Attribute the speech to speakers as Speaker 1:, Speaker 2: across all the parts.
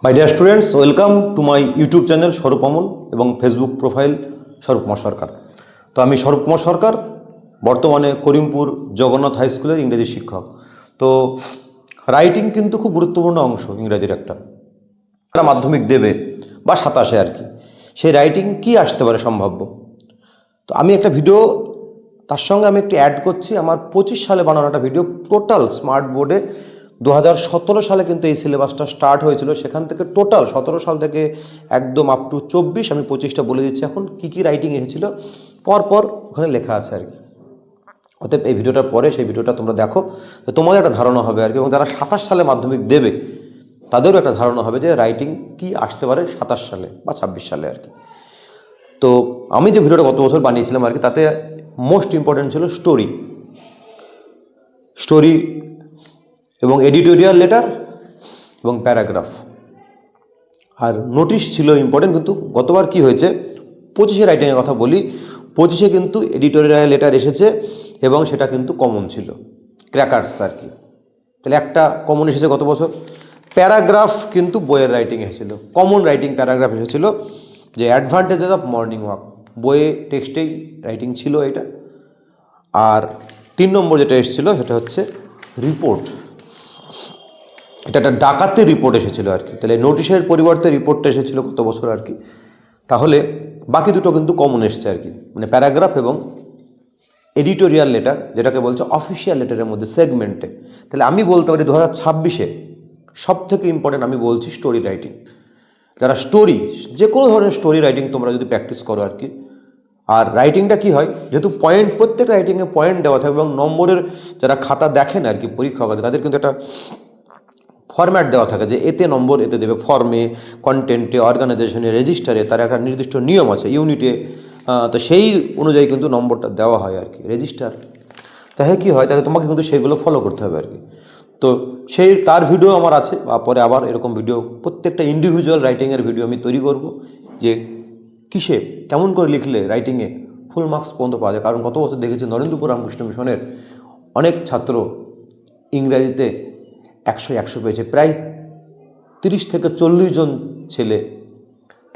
Speaker 1: My dear students, welcome to my YouTube channel স্বরূপ অমল এবং Facebook profile স্বরূপ কুমার সরকার। তো আমি স্বরূপ কুমার সরকার, বর্তমানে করিমপুর জগন্নাথ হাই স্কুলের ইংরেজি শিক্ষক। তো রাইটিং কিন্তু খুব গুরুত্বপূর্ণ অংশ ইংরেজির একটা মাধ্যমিক দেবে বা 27-এ আর কি, সেই রাইটিং কি আসতে পারে সম্ভাব্য। তো আমি একটা ভিডিও, তার সঙ্গে আমি একটু অ্যাড করছি আমার 25 সালে বানানো একটা ভিডিও, টোটাল স্মার্ট বোর্ডে 2017 সালে কিন্তু এই সিলেবাসটা স্টার্ট হয়েছিল। সেখান থেকে টোটাল 17 সাল থেকে একদম আপ টু 24, আমি 25টা বলে দিচ্ছি এখন কী কী রাইটিং এসেছিলো পরপর ওখানে লেখা আছে আর কি। অতএব এই ভিডিওটার পরে সেই ভিডিওটা তোমরা দেখো, তো তোমাদের একটা ধারণা হবে আর কি, এবং যারা 27 সালে মাধ্যমিক দেবে তাদেরও একটা ধারণা হবে যে রাইটিং কি আসতে পারে 27 সালে বা 26 সালে আর কি। তো আমি যে ভিডিওটা গত বছর বানিয়েছিলাম আর কি, তাতে মোস্ট ইম্পর্টেন্ট ছিল স্টোরি এবং এডিটোরিয়াল লেটার এবং প্যারাগ্রাফ, আর নোটিশ ছিল ইম্পর্টেন্ট। কিন্তু গতবার কি হয়েছে, 25-এ রাইটিংয়ের কথা বলি, 25-এ কিন্তু এডিটোরিয়াল লেটার এসেছে এবং সেটা কিন্তু কমন ছিল, ক্র্যাকার্স আর কি। তাহলে একটা কমন এসেছে গত বছর। প্যারাগ্রাফ কিন্তু বইয়ের রাইটিং এসেছিল, কমন রাইটিং প্যারাগ্রাফ এসেছিল, যে অ্যাডভান্টেজেস অফ মর্নিং ওয়াক, বইয়ে টেক্সটেই রাইটিং ছিল এটা। আর 3 নম্বর যেটা এসেছিলো সেটা হচ্ছে রিপোর্ট, এটা একটা ডাকাতের রিপোর্ট এসেছিলো আর কি। তাহলে নোটিশের পরিবর্তে রিপোর্টটা এসেছিলো গত বছর আর কি। তাহলে বাকি দুটো কিন্তু কমন এসছে আর কি, মানে প্যারাগ্রাফ এবং এডিটোরিয়াল লেটার, যেটাকে বলছে অফিসিয়াল লেটারের মধ্যে সেগমেন্টে। তাহলে আমি বলতে পারি 2026-এ সব থেকে ইম্পর্টেন্ট আমি বলছি স্টোরি রাইটিং। যারা স্টোরি, যে কোনো ধরনের স্টোরি রাইটিং তোমরা যদি প্র্যাকটিস করো আর কি। আর রাইটিংটা কি হয়, যেহেতু পয়েন্ট, প্রত্যেক রাইটিংয়ে পয়েন্ট দেওয়া থাকবে এবং নম্বরের, যারা খাতা দেখেন আর কি পরীক্ষা করে, তাদের কিন্তু একটা ফরম্যাট দেওয়া থাকে যে এতে নম্বর এতে দেবে, ফর্মে, কন্টেন্টে, অর্গানাইজেশনে, রেজিস্টারে, তার একটা নির্দিষ্ট নিয়ম আছে, ইউনিটে। তো সেই অনুযায়ী কিন্তু নম্বরটা দেওয়া হয় আর কি, রেজিস্টার। তাহলে কী হয়, তাহলে তোমাকে কিন্তু সেইগুলো ফলো করতে হবে আর কি। তো তার ভিডিও আমার আছে, বা পরে আবার এরকম ভিডিও, প্রত্যেকটা ইন্ডিভিজুয়াল রাইটিংয়ের ভিডিও আমি তৈরি করব, যে কিসে কেমন করে লিখলে রাইটিংয়ে ফুল মার্কস পর্যন্ত পাওয়া যায়। কারণ গত বছর দেখেছি নরেন্দ্রপুর রামকৃষ্ণ মিশনের অনেক ছাত্র ইংরাজিতে 100 পেয়েছে, প্রায় 30 থেকে 40 জন ছেলে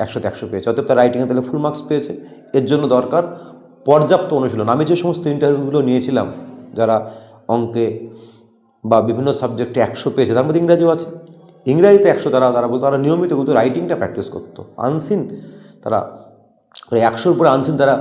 Speaker 1: 100 পেয়েছে। অতএব তার রাইটিংয়ে তাহলে ফুল মার্কস পেয়েছে। এর জন্য দরকার পর্যাপ্ত অনুশীলন। আমি যে সমস্ত ইন্টারভিউগুলো নিয়েছিলাম, যারা অঙ্কে বা বিভিন্ন সাবজেক্টে 100 পেয়েছে, তার মধ্যে ইংরাজিও আছে। ইংরাজিতে 100 তারা বলতো, তারা নিয়মিত কিন্তু রাইটিংটা প্র্যাকটিস করতো, আনসিন তারা 100-র উপরে আনসিন তারা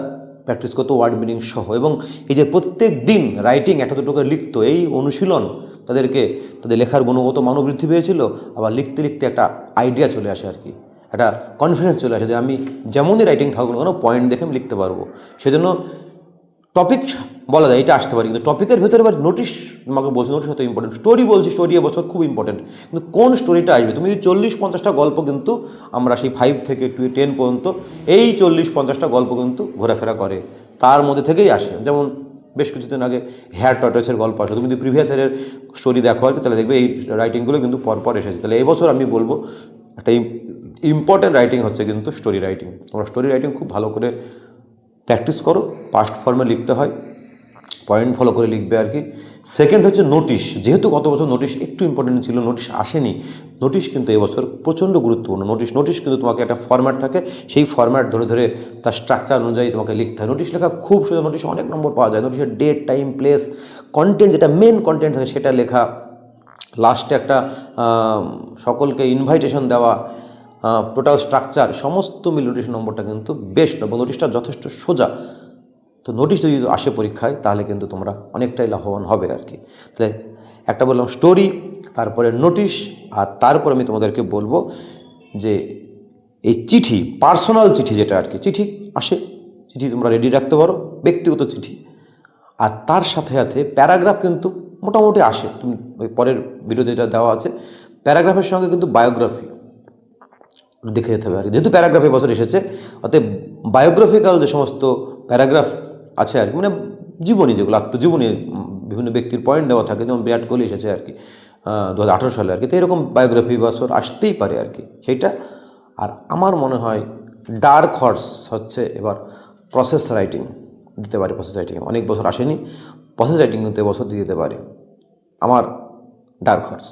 Speaker 1: প্র্যাকটিস করতো, ওয়ার্ড মিনিং সহ। এবং এই যে প্রত্যেক দিন রাইটিং একটা দুটো করে লিখতো, এই অনুশীলন তাদেরকে তাদের লেখার গুণগত মানও বৃদ্ধি পেয়েছিল। আবার লিখতে লিখতে একটা আইডিয়া চলে আসে আর কি, একটা কনফিডেন্স চলে আসে যে আমি যেমনই রাইটিং থাকুক না কেন, পয়েন্ট দেখে আমি লিখতে পারবো। সেজন্য টপিক বলা যায় এটা আসতে পারে, কিন্তু টপিকের ভেতরে এবার নোটিশ, আমাকে বলছি নোটিশ হয়তো ইম্পর্টেন্ট। স্টোরি বলছি, স্টোরি এবছর খুব ইম্পর্টেন্ট, কিন্তু কোন স্টোরিটা আসবে। তুমি 40-50টা গল্প কিন্তু আমরা সেই 5 থেকে 10 পর্যন্ত এই 40-50টা গল্প কিন্তু ঘোরাফেরা করে, তার মধ্যে থেকেই আসে। যেমন বেশ কিছুদিন আগে হেয়ার টর্টয়েসের গল্প আসে, তুমি যদি প্রিভিয়াস ইয়ারের স্টোরি দেখো আর কি, তাহলে দেখবে এই রাইটিংগুলো কিন্তু পরপর এসেছে। তাহলে এই বছর আমি বলবো একটা ইম্পর্টেন্ট রাইটিং হচ্ছে কিন্তু স্টোরি রাইটিং। তোমরা স্টোরি রাইটিং খুব ভালো করে প্র্যাকটিস করো, পাস্ট ফর্মে লিখতে হয়, পয়েন্ট ফলো করে লিখবে আর কি। সেকেন্ড হচ্ছে নোটিশ, যেহেতু গত বছর নোটিশ একটু ইম্পর্টেন্ট ছিল, নোটিশ আসেনি, নোটিশ কিন্তু এবছর প্রচণ্ড গুরুত্বপূর্ণ। নোটিশ কিন্তু তোমাকে একটা ফরম্যাট থাকে, সেই ফরম্যাট ধরে ধরে তার স্ট্রাকচার অনুযায়ী তোমাকে লিখতে হয়। নোটিশ লেখা খুব সোজা, নোটিশে অনেক নম্বর পাওয়া যায়। নোটিশের ডেট, টাইম, প্লেস, কন্টেন্ট, যেটা মেন কন্টেন্ট থাকে সেটা লেখা, লাস্টে একটা সকলকে ইনভাইটেশন দেওয়া, টোটাল স্ট্রাকচার সমস্ত মিল নোটিশ নম্বরটা কিন্তু বেস্ট, এবং নোটিশটা যথেষ্ট সোজা। তো নোটিশ যদি আসে পরীক্ষায়, তাহলে কিন্তু তোমরা অনেকটাই লাভবান হবে আর কি। তাহলে একটা বললাম স্টোরি, তারপরে নোটিশ, আর তারপর আমি তোমাদেরকে বলবো যে এই চিঠি, পার্সোনাল চিঠি যেটা আর কি, চিঠি আসে, চিঠি তোমরা রেডি রাখতে পারো, ব্যক্তিগত চিঠি। আর তার সাথে সাথে প্যারাগ্রাফ কিন্তু মোটামুটি আসে, তুমি ওই পরের ভিডিওতে যেটা দেওয়া আছে, প্যারাগ্রাফের সঙ্গে কিন্তু বায়োগ্রাফি দেখে যেতে হবে আর কি। যেহেতু প্যারাগ্রাফি বছর এসেছে, অতএব বায়োগ্রাফিক্যাল যে সমস্ত প্যারাগ্রাফ আছে আর কি, মানে জীবনী, যেগুলো আত্মজীবনী, বিভিন্ন ব্যক্তির পয়েন্ট দেওয়া থাকে, যেমন বিরাট কোহলি এসেছে আর কি 2018 সালে আর কি। তো এরকম বায়োগ্রাফি বছর আসতেই পারে আর কি সেইটা। আর আমার মনে হয় ডার্ক হর্স হচ্ছে এবার প্রসেস রাইটিং দিতে পারে। প্রসেস রাইটিং অনেক বছর আসেনি, প্রসেস রাইটিং কিন্তু এবছর দিয়ে দিতে পারে আমার ডার্ক হর্স।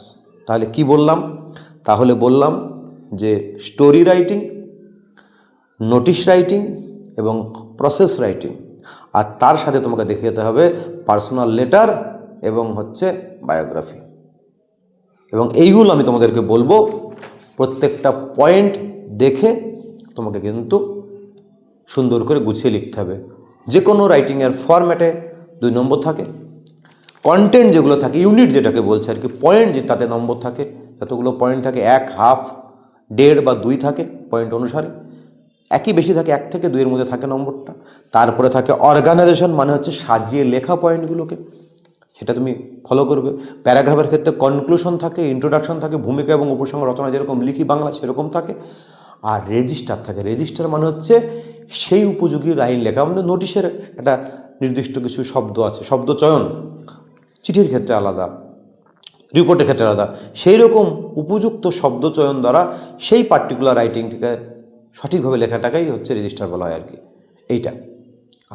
Speaker 1: তাহলে কি বললাম, তাহলে বললাম যে স্টোরি রাইটিং, নোটিশ রাইটিং এবং প্রসেস রাইটিং, আর তার সাথে তোমাকে দেখে যেতে হবে পার্সোনাল লেটার এবং হচ্ছে বায়োগ্রাফি। এবং এইগুলো আমি তোমাদেরকে বলবো, প্রত্যেকটা পয়েন্ট দেখে তোমাকে কিন্তু সুন্দর করে গুছিয়ে লিখতে হবে। যে কোনো রাইটিংয়ের ফরম্যাটে 2 নম্বর থাকে, কন্টেন্ট যেগুলো থাকে, ইউনিট যেটাকে বলছে আর কি, পয়েন্ট যে তাতে নম্বর থাকে, যতগুলো পয়েন্ট থাকে 1, হাফ, 1.5 বা 2 থাকে পয়েন্ট অনুসারে, একই বেশি থাকে 1 থেকে 2 এর মধ্যে থাকে নম্বরটা। তারপরে থাকে অর্গানাইজেশন, মানে হচ্ছে সাজিয়ে লেখা পয়েন্টগুলোকে, সেটা তুমি ফলো করবে। প্যারাগ্রাফের ক্ষেত্রে কনক্লুশন থাকে, ইন্ট্রোডাকশন থাকে, ভূমিকা এবং উপসংহার রচনা যেরকম লিখি বাংলা সেরকম থাকে। আর রেজিস্টার থাকে, রেজিস্টার মানে হচ্ছে সেই উপযোগী লাইন লেখা। আমাদের নোটিশের একটা নির্দিষ্ট কিছু শব্দ আছে, শব্দ চয়ন চিঠির ক্ষেত্রে আলাদা, রিপোর্টের ক্ষেত্রে আলাদা, সেই রকম উপযুক্ত শব্দ চয়ন দ্বারা সেই পার্টিকুলার রাইটিংটিকে সঠিকভাবে লেখাটাকেই হচ্ছে রেজিস্টার বলা হয় আর কি, এইটা।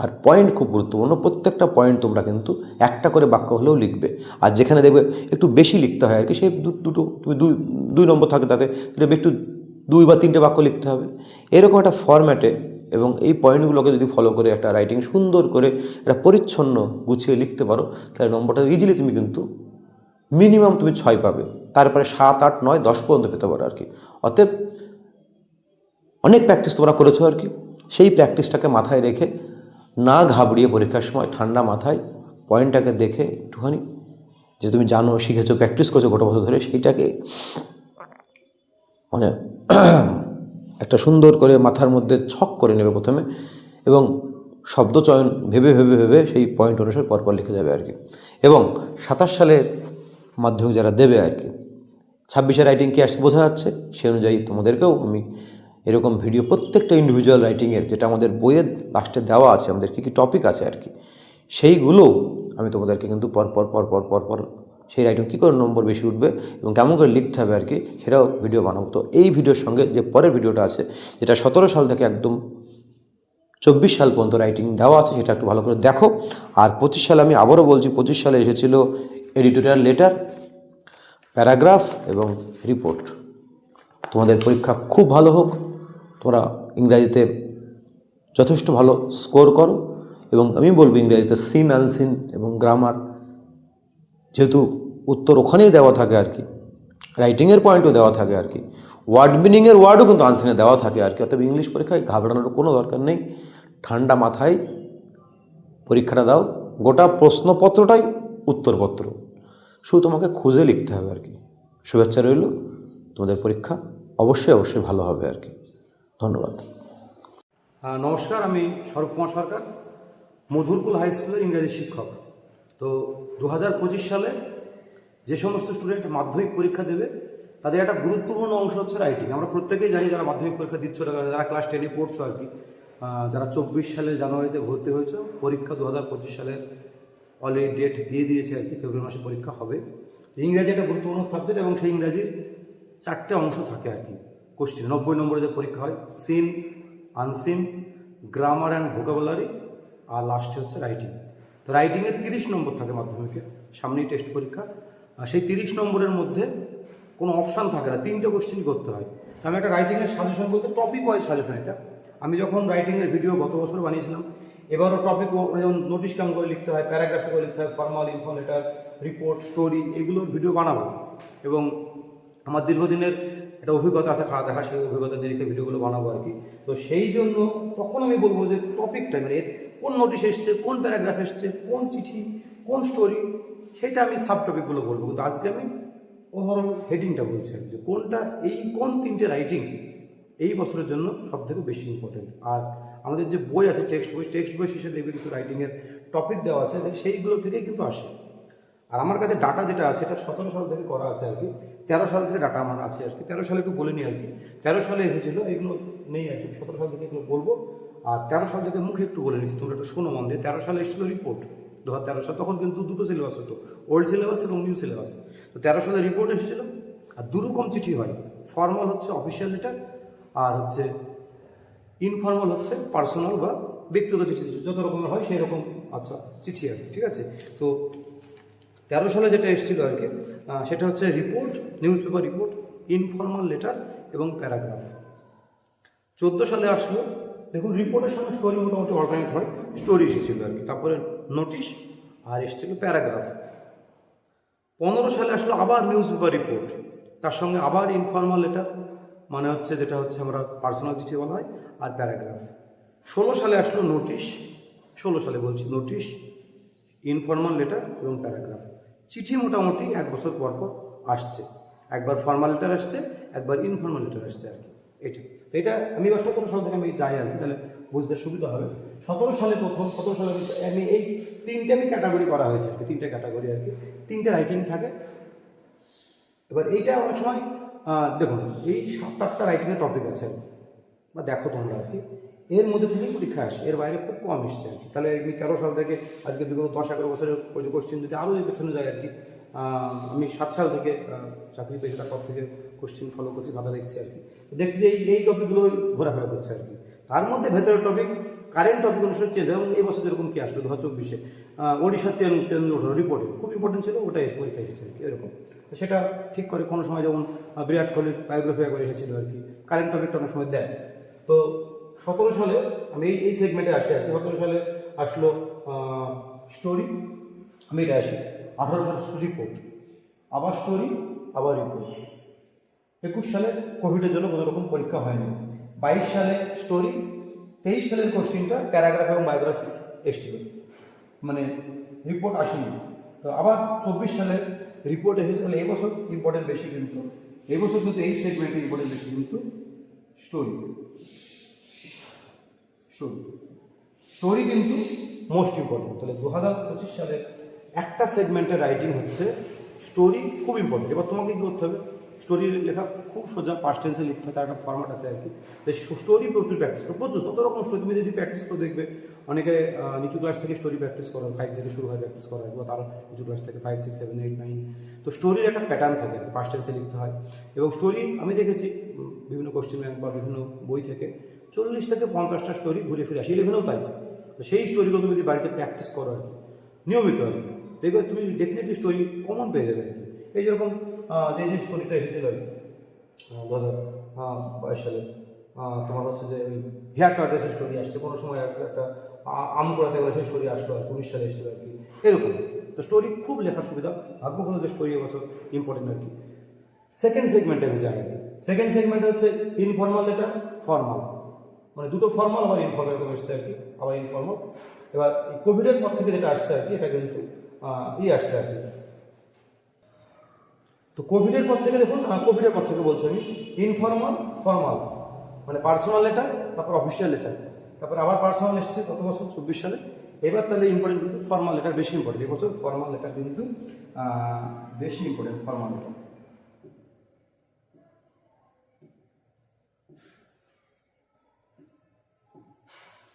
Speaker 1: আর পয়েন্ট খুব গুরুত্বপূর্ণ, প্রত্যেকটা পয়েন্ট তোমরা কিন্তু একটা করে বাক্য হলেও লিখবে। আর যেখানে দেখবে একটু বেশি লিখতে হয় আর কি, সেই দুটো তুমি 2 নম্বর থাকে, তাতে দেখবে একটু 2 বা 3টে বাক্য লিখতে হবে, এরকম একটা ফরম্যাটে। এবং এই পয়েন্টগুলোকে যদি ফলো করে একটা রাইটিং সুন্দর করে একটা পরিচ্ছন্ন গুছিয়ে লিখতে পারো, তাহলে নম্বরটা ইজিলি তুমি কিন্তু মিনিমাম তুমি 6 পাবে, তারপরে 7, 8, 9, 10 পর্যন্ত পেতে পারো আর কি। অতএব অনেক প্র্যাকটিস তোমরা করেছো আর কি, সেই প্র্যাকটিসটাকে মাথায় রেখে না ঘাবড়িয়ে পরীক্ষার সময় ঠান্ডা মাথায় পয়েন্টটাকে দেখে একটুখানি, যে তুমি জানো, শিখেছো, প্র্যাকটিস করছো গোটা বছর ধরে, সেইটাকে মানে একটা সুন্দর করে মাথার মধ্যে ছক করে নেবে প্রথমে, এবং শব্দ চয়ন ভেবে ভেবে ভেবে সেই পয়েন্ট অনুসারে পরপর লিখে যাবে আর কি। এবং 27 সালে মাধ্যমিক যারা দেবে আর কি, 26-এ রাইটিং কি আসছে বোঝা যাচ্ছে, সেই অনুযায়ী তোমাদেরকেও আমি এরকম ভিডিও প্রত্যেকটা ইন্ডিভিজুয়াল রাইটিংয়ের, যেটা আমাদের বইয়ের লাস্টে দেওয়া আছে, আমাদের কী কী টপিক আছে আর কি, সেইগুলো আমি তোমাদেরকে কিন্তু পরপর সেই রাইটিং কী করে নম্বর বেশি উঠবে এবং কেমন করে লিখতে হবে আর কি, সেটাও ভিডিও বানাবো। তো এই ভিডিওর সঙ্গে যে পরের ভিডিওটা আছে, যেটা 17 সাল থেকে একদম 24 সাল পর্যন্ত রাইটিং দেওয়া আছে, সেটা একটু ভালো করে দেখো। আর 25 সালে, আমি আবারও বলছি, 25 সালে এসেছিল এডিটোরিয়াল লেটার, প্যারাগ্রাফ এবং রিপোর্ট। তোমাদের পরীক্ষা খুব ভালো হোক, তোমরা ইংরাজিতে যথেষ্ট ভালো স্কোর করো। এবং আমি বলবো ইংরাজিতে সিন, আনসিন এবং গ্রামার, যেহেতু উত্তর ওখানেই দেওয়া থাকে আর কি, রাইটিংয়ের পয়েন্টও দেওয়া থাকে আর কি, ওয়ার্ড মিনিংয়ের ওয়ার্ডও কিন্তু আনসিনে দেওয়া থাকে আর কি। অতএব ইংলিশ পরীক্ষায় ঘাবড়ানোর কোনো দরকার নেই, ঠান্ডা মাথায় পরীক্ষাটা দাও। গোটা প্রশ্নপত্রটাই উত্তরপত্র, শুধু তোমাকে খুঁজে লিখতে হবে আর কি। শুভেচ্ছা রইল, তোমাদের পরীক্ষা অবশ্যই ভালো হবে আর কি। ধন্যবাদ।
Speaker 2: নমস্কার, আমি স্বরূপ কুমার সরকার, মধুরকুল হাই স্কুলের ইংরেজি শিক্ষক। তো 2025 সালে যে সমস্ত স্টুডেন্ট মাধ্যমিক পরীক্ষা দেবে, তাদের একটা গুরুত্বপূর্ণ অংশ হচ্ছে রাইটিং। আমরা প্রত্যেকেই জানি, যারা মাধ্যমিক পরীক্ষা দিচ্ছ, যারা ক্লাস 10-এ পড়ছো আর কি, যারা 24 সালের জানুয়ারিতে ভর্তি হয়েছে, পরীক্ষা 2025 সালের অলরেডি ডেট দিয়ে দিয়েছে আর কি, ফেব্রুয়ারি মাসে পরীক্ষা হবে। ইংরাজি একটা গুরুত্বপূর্ণ সাবজেক্ট, এবং সেই ইংরাজির 4টে অংশ থাকে আর কি। কোশ্চেন 90 নম্বরে যে পরীক্ষা হয়, seen, unseen, grammar and vocabulary, আর লাস্টে হচ্ছে রাইটিং। তো রাইটিংয়ে 30 নম্বর থাকে মাধ্যমিকে, সামনেই টেস্ট পরীক্ষা। আর সেই 30 নম্বরের মধ্যে কোনো অপশান থাকে না, 3টে কোশ্চেন করতে হয়। তো আমি একটা রাইটিংয়ের সাজেশন বলতে, টপিক ওয়াইজ সাজেশন এটা। আমি যখন রাইটিংয়ের ভিডিও গত বছর বানিয়েছিলাম, এবারও টপিক, যেমন নোটিশ কেমন করে লিখতে হয়, প্যারাগ্রাফে করে লিখতে হয়, ফর্মাল, ইনফর্মেটার, রিপোর্ট, স্টোরি, এগুলোর ভিডিও বানাবো। এবং আমার দীর্ঘদিনের একটা অভিজ্ঞতা আছে খাওয়া দেখা, সেই অভিজ্ঞতা নিয়ে ভিডিওগুলো বানাবো আর কি। তো সেই জন্য তখন আমি বলবো যে টপিকটা, মানে কোন নোটিশ এসছে, কোন প্যারাগ্রাফ এসছে, কোন চিঠি, কোন স্টোরি, সেটা আমি সাব টপিকগুলো বলবো। কিন্তু আজকে আমি ওভারঅল হেডিংটা বলছি যে কোনটা, কোন 3টে রাইটিং এই বছরের জন্য সব থেকে বেশি ইম্পর্টেন্ট। আর আমাদের যে বই আছে, টেক্সট বই শেষে দেখবে কিছু রাইটিংয়ের টপিক দেওয়া আছে, সেইগুলো থেকেই কিন্তু আসে। আর আমার কাছে ডাটা যেটা আছে, এটা 17 সাল থেকে করা আছে আর কি, 13 সাল থেকে ডাটা আমার আছে আর কি। 13 সালে একটু বলে নিই আর কি, 13 সালে এসেছিল, এগুলো নেই আর কি, 17 সাল থেকে এগুলো বলবো। আর 13 সাল থেকে মুখে একটু বলে নিচ্ছি, তোমরা একটু শোনো মন দিয়ে। 13 সালে এসেছিল রিপোর্ট, 2013 সাল, তখন কিন্তু 2টো সিলেবাস হতো, ওল্ড সিলেবাস এবং নিউ সিলেবাস। তো 13 সালে রিপোর্ট এসেছিলো। আর 2 রকম চিঠি হয়, ফর্মাল হচ্ছে অফিসিয়াল লেটার, আর হচ্ছে ইনফর্মাল হচ্ছে পার্সোনাল বা ব্যক্তিগত চিঠি, যত রকমের হয় সেই রকম আচ্ছা চিঠি আর কি, ঠিক আছে। তো 13 সালে যেটা এসেছিলো আর কি, সেটা হচ্ছে report, news paper report, informal letter এবং প্যারাগ্রাফ। 14 সালে আসলো, দেখুন রিপোর্টের সঙ্গে স্টোরি মোটামুটি অর্গানাইজ হয়, স্টোরি এসেছিলো আর কি, তারপরে নোটিশ আর এসেছিলো প্যারাগ্রাফ। 15 সালে আসলো আবার নিউজ পেপার রিপোর্ট, তার সঙ্গে আবার ইনফর্মাল লেটার, মানে হচ্ছে যেটা হচ্ছে আমরা পার্সোনাল চিঠি বলা হয়, আর প্যারাগ্রাফ। 16 সালে আসলো নোটিশ, 16 সালে বলছি নোটিশ, ইনফর্মাল লেটার এবং প্যারাগ্রাফ। চিঠি মোটামুটি 1 বছর পর পর আসছে, একবার ফর্মাল লেটার আসছে, একবার ইনফর্মাল লেটার আসছে আর কি। এটা তো এটা আমি এবার 17 সাল থেকে আমি যাই আর কি, তাহলে বুঝতে সুবিধা হবে। 17 সালে প্রথম, 17 সালে আমি এই তিনটে ক্যাটাগরি করা হয়েছে আর কি, 3টে ক্যাটাগরি আর কি, 3টে রাইটিং থাকে। এবার এইটা অনেক সময় দেখুন এই 7-8টা রাইটিংয়ের টপিক আছে বা দেখো তোমরা আর কি, এর মধ্যে থেকেই পরীক্ষা আসে, এর বাইরে খুব কম এসছে আর কি। তাহলে আমি 13 সাল থেকে আজকে বিগত 10-11 বছরের কোশ্চেন যদি আরও পেছনে যায় আর কি, আমি 7 সাল থেকে চাকরি পেয়েছি, তারপর থেকে কোশ্চেন ফলো করছি, খাতা দেখছি আর কি, দেখছি যে এই টপিকগুলো ঘোরাফেরা করছে আর কি। তার মধ্যে ভেতরের টপিক, কারেন্ট টপিক অনুসারে চেঞ্জ, এবং এই বছর যেরকম কি আসলো 2024-এ ওড়িশার ট্রেন রিপোর্টে খুব ইম্পর্টেন্ট ছিল, ওটা পরীক্ষা এসেছে আর কি এরকম। তো সেটা ঠিক করে কোনো সময় যেমন বিরাট কোহলির বায়োগ্রাফি একবার এসেছিলো আর কি, কারেন্ট টপিকটা অনেক সময় দেয়। তো 17 সালে আমি এই সেগমেন্টে আসি আর কি। 17 সালে আসলো স্টোরি, আমি এটা আসি। 18 সালে রিপোর্ট, আবার স্টোরি, আবার রিপোর্ট। 21 সালে কোভিডের জন্য কোনো রকম পরীক্ষা হয়নি। 22 সালে স্টোরি, 23 সালের কোশ্চিনটা প্যারাগ্রাফ এবং বায়োগ্রাফি এসেছিল, মানে রিপোর্ট আসেনি। তো আবার 24 সালে রিপোর্ট এসেছে, তাহলে এবছর ইম্পর্টেন্ট বেশি, কিন্তু এবছর কিন্তু এই সেগমেন্টে ইম্পর্টেন্ট বেশি কিন্তু স্টোরি। স্টোরি কিন্তু মোস্ট ইম্পর্টেন্ট। তাহলে 2025 সালে একটা সেগমেন্টের রাইটিং হচ্ছে স্টোরি, খুব ইম্পর্টেন্ট। এবার তোমাকে কী করতে হবে, স্টোরি লেখা খুব সোজা, পাস্ট টেন্সে লিখতে হয়, তার একটা ফরম্যাট আছে আর কি। তাই স্টোরি প্রচুর প্র্যাকটিস করো, প্রচুর যত রকম স্টোরি তুমি যদি প্র্যাকটিস করে দেখবে, অনেকে নিচু ক্লাস থেকে স্টোরি প্র্যাকটিস করো, 5 থেকে শুরু হয় প্র্যাকটিস করা, বা তার নিচু ক্লাস থেকে 5, 6, 7, 8, 9। তো স্টোরির একটা প্যাটার্ন থাকে আর কি, পাস্ট টেন্সে লিখতে হয়। এবং স্টোরি আমি দেখেছি বিভিন্ন কোশ্চেন ব্যাংক বা বিভিন্ন বই থেকে 40 থেকে 50টা স্টোরি ঘুরে ফিরে আসে, 11-এও তাই। তো সেই স্টোরিগুলো তুমি যদি বাড়িতে প্র্যাকটিস করো আর কি, নিয়মিত আর কি, দেখবে তুমি ডেফিনেটলি স্টোরি কমন পেয়ে যাবে আর কি। এই যেরকম যে স্টোরিটা এসেছিল আর কি 2022 সালে, তোমার হচ্ছে যে ওই হেয়ার টর্টাসের স্টোরি আসছে, কোনো সময় একটা আম করাতে গেলে সেই স্টোরি আসলো আর 19 সালে এসেছিল আর কি, এরকম আর কি। তো স্টোরি খুব লেখার সুবিধা, ভাগ্য হলো যে স্টোরি এবছর ইম্পর্টেন্ট আর কি। সেকেন্ড সেগমেন্টে আমি যাই। সেকেন্ড সেগমেন্টে হচ্ছে ইনফর্মাল লেটার, ফর্মাল, মানে দুটো ফর্মাল আবার ইনফর্মাল এরকম এসছে আর কি, আবার ইনফর্মাল। এবার কোভিডের পর থেকে যেটা আসছে আর কি, এটা কিন্তু আসছে আর কি। তো কোভিডের পর থেকে দেখুন, কোভিডের পর থেকে বলছি আমি, ইনফর্মাল, ফর্মাল, মানে পার্সোনাল লেটার, তারপর অফিসিয়াল লেটার, তারপর আবার পার্সোনাল এসছে কত বছর, 24 সালে। এবার তাহলে ইম্পর্টেন্ট কিন্তু ফর্মাল লেটার বেশি ইম্পর্টেন্ট, এবছর ফর্মাল লেটার কিন্তু বেশি ইম্পর্টেন্ট, ফর্মাল লেটার।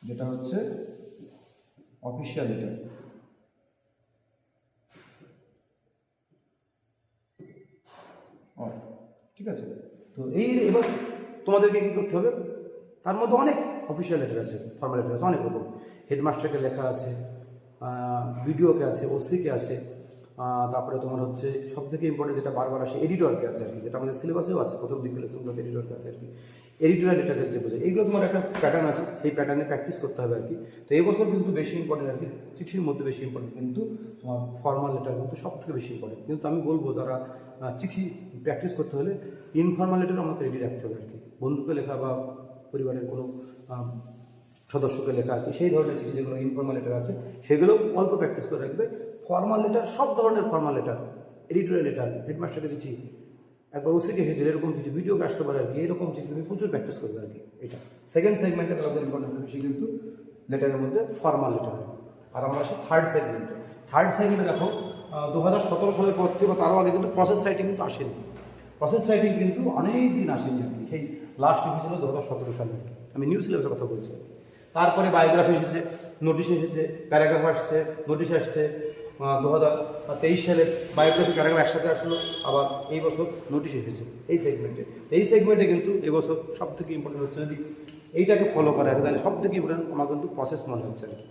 Speaker 2: যেটা হচ্ছে অফিসিয়াল লেটার। ঠিক আছে, তো এই এবার তোমাদেরকে কী করতে হবে, তার মধ্যে অনেক অফিসিয়াল লেটার আছে, ফর্মাল লেটার আছে অনেক রকম। হেডমাস্টারকে লেখা আছে, বিডিওকে আছে, ওসিকে আছে, তারপরে তোমার হচ্ছে সব থেকে ইম্পর্টেন্ট যেটা বারবার আসে, এডিটরকে আছে আর কি, যেটা আমাদের সিলেবাসেও আছে, প্রথম দিকে লেসনগুলোতে এডিটরকে আছে আর কি। এডিটোরিয়াল লেটার যে বোঝে, এইগুলো তোমার একটা প্যাটার্ন আছে, এই প্যাটার্নে প্র্যাকটিস করতে হবে আর কি। তো এই বছর কিন্তু বেশি ইম্পর্টেন্ট আর কি, চিঠির মধ্যে বেশি ইম্পর্টেন্ট কিন্তু তোমার ফর্মাল লেটার কিন্তু সব থেকে বেশি ইম্পর্টেন্ট। কিন্তু আমি বলবো যারা চিঠি প্র্যাকটিস করতে হলে ইনফর্মাল লেটার আমাকে রেডি রাখতে হবে আর কি, বন্ধুকে লেখা বা পরিবারের কোনো সদস্যকে লেখা আর কি, সেই ধরনের চিঠি যেগুলো ইনফর্মাল লেটার আছে সেগুলো অল্প প্র্যাকটিস করে রাখবে। ফর্মাল লেটার, সব ধরনের ফর্মাল লেটার, এডিটোরিয়াল লেটার, হেডমাস্টারকে চিঠি, একবার ওসিকে এসেছিল এরকম চিঠি, ভিডিওকে আসতে পারে আর কি, এরকম চিঠি তুমি প্রচুর প্র্যাকটিস করবে আর কি। এটা সেকেন্ড সেগমেন্টে তাদের ইম্পর্টেন্ট বেশি কিন্তু লেটারের মধ্যে ফর্মাল লেটার। আর আমরা আসি থার্ড সেগমেন্টে। থার্ড সেগমেন্টে দেখো 2017 সালের পর থেকে বা তারও আগে কিন্তু প্রসেস রাইটিং কিন্তু আসেনি। প্রসেস রাইটিং কিন্তু অনেক দিন আসেনি আর কি, সেই লাস্ট এসেছিল 2017 সালে, আমি নিউ সিলেবাসের কথা বলছি। তারপরে বায়োগ্রাফি এসেছে, নোটিশ এসেছে, প্যারাগ্রাফ আসছে, নোটিশ আসছে। 2023 সালে বায়োগ্রাফি, প্যারাগ্রাফ একসাথে আসলো, আবার এই বছর নোটিশ এসেছে এই সেগমেন্টে। এই সেগমেন্টে কিন্তু এবছর সব থেকে ইম্পর্টেন্ট হচ্ছে, যদি এইটাকে ফলো করা হয় তাহলে সব থেকে ইম্পর্টেন্ট আমার কিন্তু প্রসেস মনে হচ্ছে আর কি।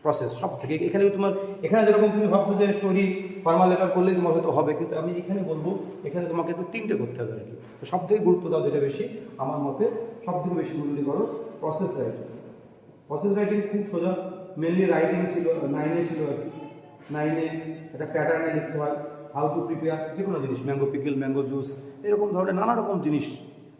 Speaker 2: প্রসেস সব থেকে। এখানে তোমার এখানে যেরকম তুমি ভাবছো যে স্টোরি ফর্মাল লেটার করলে তোমার হয়তো হবে, কিন্তু আমি এখানে বলবো এখানে তোমাকে একটু 3টে করতে হবে আর কি। তো সব থেকে গুরুত্ব দাও যেটা বেশি, আমার মতে সব থেকে বেশি গুরুত্ব করো প্রসেস রাইটিং। প্রসেস রাইটিং খুব সোজা, মেনলি রাইটিং ছিল 9-এ ছিল আর কি। 9-এ একটা প্যাটার্নে লিখতে হয়, হাউ টু প্রিপেয়ার যে কোনো জিনিস, ম্যাঙ্গো পিকল, ম্যাঙ্গো জুস, এরকম ধরনের নানা রকম জিনিস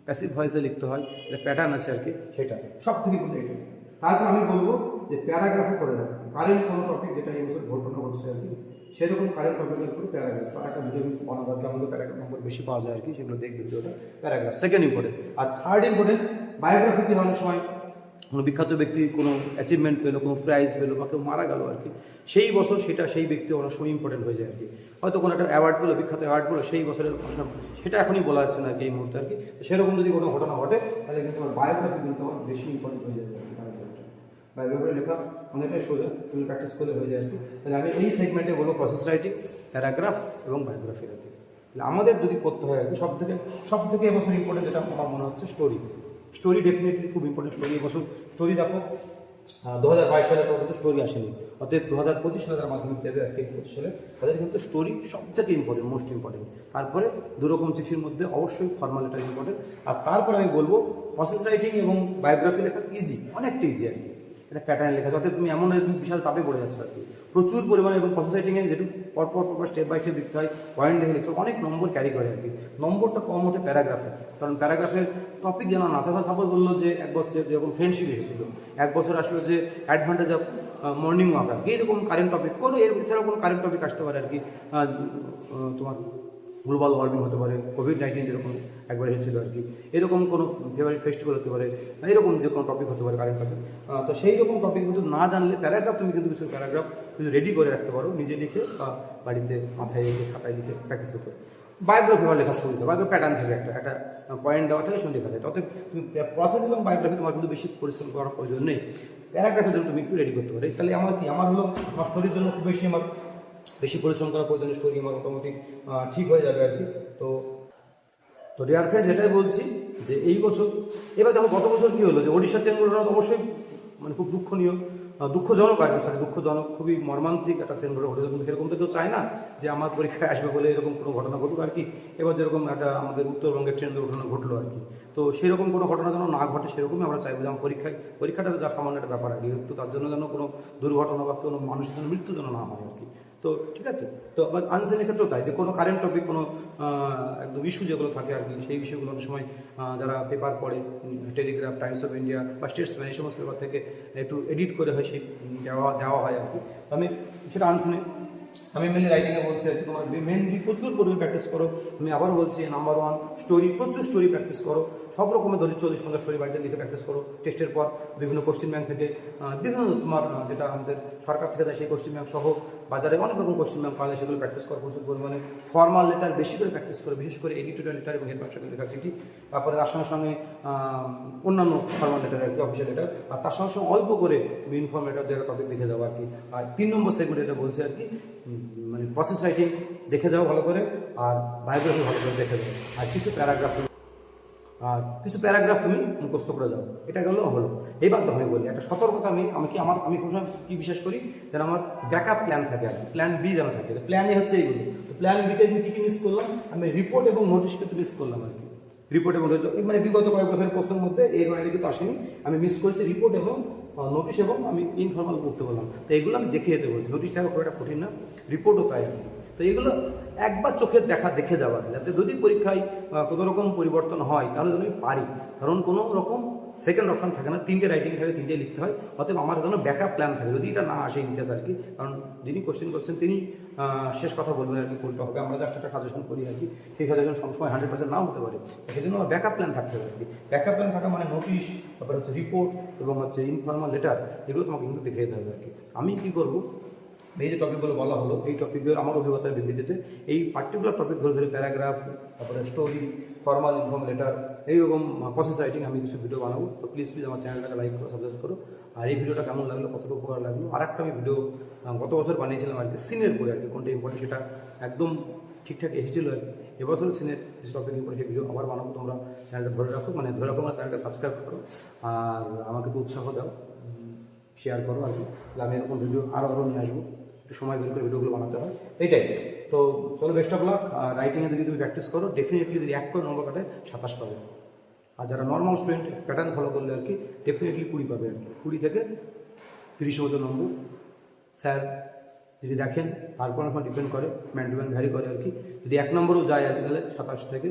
Speaker 2: প্যাসিভ ভয়েসে লিখতে হয়, একটা প্যাটার্ন আছে আর কি, সেটা সব থেকে কিন্তু এটা। তারপর আমি বলবো যে প্যারাগ্রাফে করে রাখো কারেন্ট কোনো টপিক যেটা এই বছর ঘটনা ঘটছে আর কি, সেরকম কারেন্ট টপিকের উপরে প্যারাগ্রাফ। তার একটা ভিডিও বানাবার আমাদের প্যারাগ্রাফ নম্বর বেশি পাওয়া যায় আর কি, সেগুলো দেখবে ভিডিওটা। Paragraph second important. আর থার্ড ইম্পর্টেন্ট, বায়োগ্রাফি কি অনেক সময় কোনো বিখ্যাত ব্যক্তি কোনো অ্যাচিভমেন্ট পেলো, কোনো প্রাইজ পেলো বা কেউ মারা গেল আর কি, সেই বছর সেটা সেই ব্যক্তি অনেক সময় ইম্পর্টেন্ট হয়ে যায় আর কি। হয়তো কোনো একটা অ্যাওয়ার্ড পেলো, বিখ্যাত অ্যাওয়ার্ড পেলো, সেই বছরের সেটা এখনই বলা যাচ্ছে না আর কি এই মুহূর্তে আর কি। তো সেরকম যদি কোনো ঘটনা ঘটে তাহলে কিন্তু আমার বায়োগ্রাফি কিন্তু আমার বেশি ইম্পর্টেন্ট হয়ে যায় আর কি। বায়োগ্রাফি লেখা অনেকটাই সোজা, তুমি প্র্যাকটিস করলে হয়ে যায় আর কি। তাহলে আমি এই সেগমেন্টে বলবো প্রসেস রাইটিং, প্যারাগ্রাফ এবং বায়োগ্রাফি আর কি। তাহলে আমাদের যদি করতে হয় আর কি সব থেকে এবছর ইম্পর্টেন্ট যেটা আমার মনে হচ্ছে স্টোরি। স্টোরি ডেফিনেটলি খুব ইম্পর্টেন্ট। স্টোরি এবছর স্টোরি দেখো 2022 সালে কিন্তু স্টোরি আসেনি, অতএব 2025 সালে যারা মাধ্যমিক দেবে আর কি 25 সালে, তাদের কিন্তু স্টোরি সব থেকে ইম্পর্টেন্ট, মোস্ট ইম্পর্টেন্ট। তারপরে দুরকম চিঠির মধ্যে অবশ্যই ফর্মাল লেটার ইম্পর্টেন্ট। আর তারপরে আমি বলবো প্রসেস রাইটিং এবং বায়োগ্রাফি লেখা ইজি, অনেকটা ইজি আর কি। এটা প্যাটার্ন লেখা, যাতে তুমি এমন তুমি বিশাল চাপে পড়ে যাচ্ছ আর কি, প্রচুর পরিমাণে। এবং প্রসেস রাইটিংয়ে যেটু পরপর স্টেপ বাই স্টেপ লিখতে হয়, পয়েন্ট দেখে লিখতে হয়, অনেক নম্বর ক্যারি করে আর কি। নম্বরটা কম ওঠে প্যারাগ্রাফে, কারণ প্যারাগ্রাফের টপিক জানা না থাকে। সাপোজ বললো যে এক বছর যেরকম ফ্রেন্ডশিপ এসেছিলো, এক বছর আসলো যে অ্যাডভান্টেজ অফ মর্নিং ওয়াক আর কি, এরকম কারেন্ট টপিক কোনো এছাড়াও কোনো কারেন্ট টপিক আসতে পারে আর কি। তোমার গ্লোবাল ওয়ার্মিং হতে পারে, কোভিড-19 যেরকম একবার এসেছিল আর কি, এরকম কোনো ফেভারিট ফেস্টিভ্যাল হতে পারে, এরকম যে কোনো টপিক হতে পারে কারেন্ট টপিক। তো সেই রকম টপিক কিন্তু না জানলে প্যারাগ্রাফ তুমি কিন্তু কিছু প্যারাগ্রাফ কিন্তু রেডি করে রাখতে পারো, নিজে লিখে বা বাড়িতে মাথায় লিখে খাতায় লিখে প্র্যাকটিস করতে। বায়োগ্রাফি বা লেখার সুবিধা, বায়োগ্রাফি প্যাটার্ন থাকে, একটা পয়েন্ট দেওয়া থাকে, সেটা লেখা থাকে। তবে তুমি প্রসেস এবং বায়োগ্রাফি তোমার কিন্তু বেশি পরিশ্রম করার প্রয়োজন নেই, প্যারাগ্রাফের জন্য তুমি একটু রেডি করতে পারো। তাহলে আমার কি, আমার হলো আমার স্টোরির জন্য খুব বেশি পরিশ্রম করার প্রয়োজন, স্টোরি আমার মোটামুটি ঠিক হয়ে যাবে আর কি। তো ডিয়ার ফ্রেন্ডস, এটাই বলছি যে এই বছর, এবার দেখো গত বছর কী হলো যে ওড়িশার ট্রেন ঘটনা অবশ্যই মানে খুব দুঃখজনক আর কি, দুঃখজনক, খুবই মর্মান্তিক একটা ট্রেন ঘটেছে। কিন্তু এরকম তো কেউ চায় না যে আমার পরীক্ষায় আসবে বলে এরকম কোনো ঘটনা ঘটুক আর কি। এবার যেরকম একটা আমাদের উত্তরবঙ্গের ট্রেন দুর্ঘটনা ঘটলো আর কি, তো সেরকম কোনো ঘটনা যেন না ঘটে, সেরকমই আমরা চাইবো যে আমার পরীক্ষাটা তো যা সামান্য একটা ব্যাপার আর কি, তো তার জন্য যেন কোনো দুর্ঘটনা বা কোনো মানুষের জন্য মৃত্যু যেন না হয় আর কি। তো ঠিক আছে, তো আবার আনসারের ক্ষেত্রেও তাই, যে কোনো কারেন্ট টপিক, কোনো একদম ইস্যু যেগুলো থাকে আর কি, সেই বিষয়গুলো অনেক সময় যারা পেপার পড়ে, টেলিগ্রাফ, টাইমস অফ ইন্ডিয়া বা স্টেটসম্যান, এই সমস্ত পেপার থেকে একটু এডিট করে হয় সেই দেওয়া হয় আর কি। তো আমি সেটা আনসারে আমি মেনলি রাইটিংয়ে বলছি আর কি, তোমার মেনলি প্রচুর পরিমাণে প্র্যাকটিস করো। আমি আবারও বলছি, নাম্বার 1 স্টোরি, প্রচুর স্টোরি প্র্যাকটিস করো, সব রকমের ধরে 40-50 স্টোরি বাড়িতে লিখে প্র্যাকটিস করো। টেস্টের পর বিভিন্ন কোশ্চেন ব্যাংক থেকে, বিভিন্ন তোমার যেটা আমাদের সরকার থেকে দেয় সেই কোশ্চেন ব্যাংক সহ বাজারে অনেক রকম কোশ্চেন ব্যাংক পাওয়া যায়, সেগুলো প্র্যাকটিস করো প্রচুর পরিমাণে। ফর্মাল লেটার বেশি করে প্র্যাকটিস করো, বিশেষ করে এডিটোরিয়াল লেটার এবং হেডমাস্টারকে লেখা চিঠি। তারপরে তার সঙ্গে সঙ্গে অন্যান্য ফর্মাল লেটার আর কি, অফিসিয়াল লেটার। আর তার সঙ্গে সঙ্গে অল্প করে ইনফর্ম লেটার দেওয়ার টপিক দেখে যাও আর কি। আর 3 নম্বর সেগমেন্ট এটা বলছে আর কি, মানে প্রসেস রাইটিং দেখে যাও ভালো করে, আর বায়োগ্রাফি ভালো করে দেখে যাও, আর কিছু প্যারাগ্রাফ তুমি মুখস্থ করে যাও। এটা হলো। এইবার তো আমি বলি একটা সতর্কতা, আমি খুব সময় কী বিশ্বাস করি, যেন আমার ব্যাকআপ প্ল্যান থাকে আর কি, প্ল্যান বি যেন থাকে। প্ল্যান এ হচ্ছে এইগুলো। তো প্ল্যান বিতে আমি কী মিস করলাম, আমি রিপোর্ট এবং নোটিশকে তো মিস করলাম আর কি। রিপোর্ট এবং মানে বিগত কয়েক বছরের প্রশ্নের মধ্যে এর বাইরে কিন্তু আসেনি, আমি মিস করেছি রিপোর্ট এবং নোটিশ, এবং আমি ইনফর্মাল করতে বললাম। তো এগুলো আমি দেখে যেতে বলছি, নোটিশটা খুব একটা কঠিন না, রিপোর্টও তাই আর কি। তো এগুলো একবার চোখের দেখে যাওয়া, যাতে যদি পরীক্ষায় কোনো রকম পরিবর্তন হয় তাহলে যেন আমি পারি, কারণ কোনো রকম সেকেন্ড অপশন থাকে না, 3টে রাইটিং থাকে, 3টে লিখতে হয়। অতএব আমার যেন ব্যাকআপ প্ল্যান থাকে, যদি এটা না আসে ইনকেস আর কি, কারণ যিনি কোশ্চেন করছেন তিনি শেষ কথা বলবেন আর কি, কোনটা হবে। আমরা জাস্ট একটা সাজেশন করি আর কি, সেই সাজেশন সবসময় 100% নাও হতে পারে। সেই জন্য আমার ব্যাকআপ প্ল্যান থাকতে হবে আর কি। ব্যাকআপ প্ল্যান থাকা মানে নোটিশ, তারপরে হচ্ছে রিপোর্ট এবং হচ্ছে ইনফর্মাল লেটার, এগুলো তোমাকে কিন্তু দেখে যেতে হবে আর কি। আমি কী করবো, এই যে টপিকগুলো বলা হলো, এই টপিকগুলো আমার অভিজ্ঞতার বিবৃতিতে এই পার্টিকুলার টপিক ধরে প্যারাগ্রাফ, তারপরে স্টোরি, ফর্মাল, ইনফর্ম লেটার, এইরকম প্রসেস রাইটিং আমি কিছু ভিডিও বানাবো। তো প্লিজ আমার চ্যানেলটাকে লাইক করো, সাবস্ক্রাইব করো। আর এই ভিডিওটা কেমন লাগলো, কতটুকু উপকার লাগলো। আর একটা আমি ভিডিও গত বছর বানিয়েছিলাম আর কি, সিনের উপরে আর কি, কোনটা ইম্পর্টেন্ট সেটা একদম ঠিকঠাক এসেছিলো আর কি। এবছর সিনের টপিকের উপরে সেই ভিডিও আবার বানাবো। তোমরা চ্যানেলটা ধরে রাখো, মানে চ্যানেলটা সাবস্ক্রাইব করো, আর আমাকে একটু উৎসাহ দাও। শেয়ার করো আর কি। তাহলে আমি এরকম ভিডিও আরও নিয়ে আসবো, একটু সময় বের করে ভিডিওগুলো বানাতে হয়, এইটাই। তো চলো, বেস্ট অফ লাক। রাইটিংয়ে যদি তুমি প্র্যাকটিস করো, ডেফিনেটলি যদি 1 করে নম্বর কাটে 27 পাবে। আর যারা নর্মাল স্টুডেন্ট প্যাটার্ন ফলো করলে আর কি ডেফিনেটলি 20 পাবে আর কি, 20 থেকে 30 মতো নম্বর। স্যার যদি দেখেন, তারপর এখন ডিপেন্ড করে, ম্যান টু ম্যান ভ্যারি করে আর কি। যদি 1 নম্বরও যায় আর কি, তাহলে 27 থেকে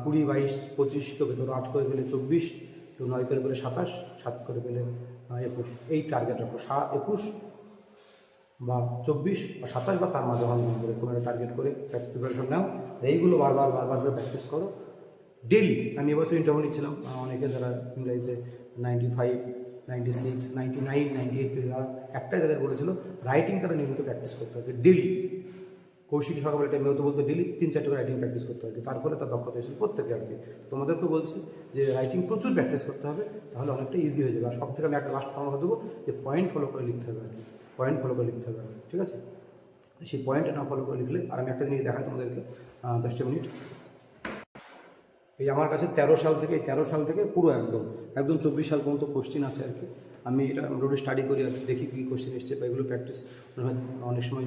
Speaker 2: 20, 22, 25, তবে ধরো 8 করে গেলে 24, তো 9 করে গেলে 27, 7 করে গেলে 21, এই টার্গেট রাখো। 21 বা 24 বা 27 বা তার মাঝামাঝি নম্বরে কোনো একটা টার্গেট করে প্রিপারেশন নাও। এইগুলো বারবার করে প্র্যাকটিস করো ডেলি। আমি এবছর ইন্টারভিউ নিচ্ছিলাম, অনেকে যারা ইংরাজিতে 95, 96, 99, 98 তারা একটাই তাদের বলেছিল, রাইটিং তারা নিয়মিত প্র্যাকটিস করতে হবে ডেলি। কৌশিক সকালে টাইমেও তো বলতো ডেলি 3-4 করে রাইটিং প্র্যাকটিস করতে হবে, তারপরে তার দক্ষতা এসে প্রত্যেকে আর কি। তোমাদেরকে বলছি যে রাইটিং প্রচুর প্র্যাকটিস করতে হবে, তাহলে অনেকটা ইজি হয়ে যাবে। আর সব থেকে আমি একটা লাস্ট পরামর্শ দেবো যে পয়েন্ট ফলো করে লিখতে হবে আর কি, পয়েন্ট ফলো করে লিখতে হবে, ঠিক আছে? সেই পয়েন্টে না ফলো করে লিখলে, আর আমি একটা জিনিস দেখাই তোমাদেরকে, 10 মিনিট। এই আমার কাছে 13 সাল থেকে পুরো একদম 24 সাল পর্যন্ত কোশ্চেন আছে আর কি। আমি এটা মোটামুটি স্টাডি করি আর কি, দেখি কী কোশ্চেন এসছে, বা এগুলো প্র্যাকটিস অনেক সময়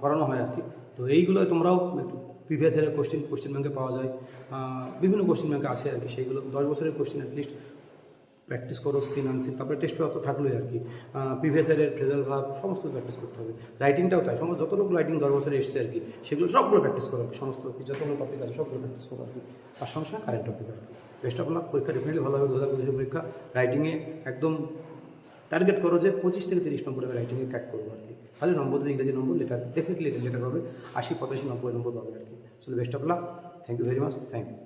Speaker 2: করানো হয় আর কি। তো এইগুলো তোমরাও একটু প্রিভিয়াস ইয়ারের কোশ্চেন ব্যাংকে পাওয়া যায়, বিভিন্ন কোশ্চেন ব্যাংকে আছে আর কি। সেইগুলো 10 বছরের কোশ্চেন অ্যাটলিস্ট প্র্যাকটিস করো, সিন আনসিন, তারপরে টেস্ট পেপার তো থাকলোই আর কি। প্রিভিয়াস ইয়ারের ফ্রেজাল ভাব সমস্ত প্র্যাকটিস করতে হবে। রাইটিংটাও তাই, সমস্ত যতটুকু রাইটিং 10 বছরে এসছে আর কি, সেগুলো সবগুলো প্র্যাকটিস করো আর কি। সমস্ত যতগুলো টপিক আছে সবগুলো প্র্যাকটিস করো আর কি, তার সঙ্গে সঙ্গে কারেন্ট টপিক আর কি। Best of lakh. পরীক্ষা ডেফিনেটলি ভালো হবে। 2025 পরীক্ষা রাইটিংয়ে একদম টার্গেট করো যে 25 থেকে 30 নম্বরে আমি রাইটিংয়ে ক্র্যাক করবো আর কি। তাহলে নম্বর দেবে, ইংরেজি নম্বর, লেটার ডেফিনেটলি লেটার পাবে 80, 85, 90 নম্বর পাবে আর কি। চলো, best of luck. Thank you very much. Thank you.